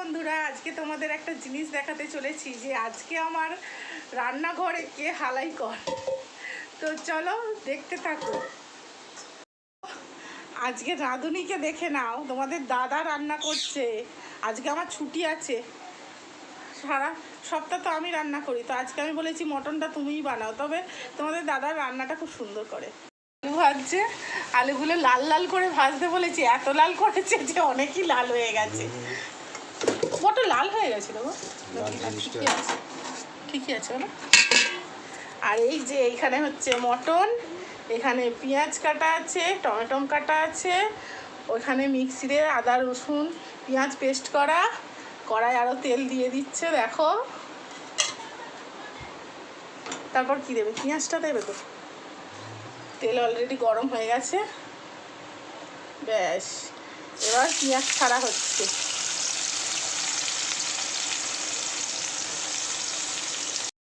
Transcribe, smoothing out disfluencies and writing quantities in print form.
বন্ধুরা, আজকে তোমাদের একটা জিনিস দেখাতে চলেছি যে আজকে আমার রান্নাঘরে কে হালাই কর। তো চলো দেখতে থাকো। আজকে রাঁধুনিকে দেখে নাও, তোমাদের দাদা রান্না করছে। আজকে আমার ছুটি আছে, সারা সপ্তাহ তো আমি রান্না করি, তো আজকে আমি বলেছি মটনটা তুমিই বানাও। তবে তোমাদের দাদার রান্নাটা খুব সুন্দর করে। আলু ভাজছে, আলুগুলো লাল লাল করে ভাজতে বলেছি, এত লাল করেছে যে অনেকই লাল হয়ে গেছে। মোটো লাল হয়ে গেছিল গো, ঠিকই আছে বলো। আর এই যে এইখানে হচ্ছে মটন, এখানে পেঁয়াজ কাটা আছে, টমেটো কাটা আছে, ওখানে মিক্সিতে আদা রসুন পেঁয়াজ পেস্ট করা, কড়াই আরও তেল দিয়ে দিচ্ছে দেখো। তারপর কি দেবে? পেঁয়াজটা দেবে তো। তেল অলরেডি গরম হয়ে গেছে, ব্যাস এবার পেঁয়াজ ছাড়া হচ্ছে।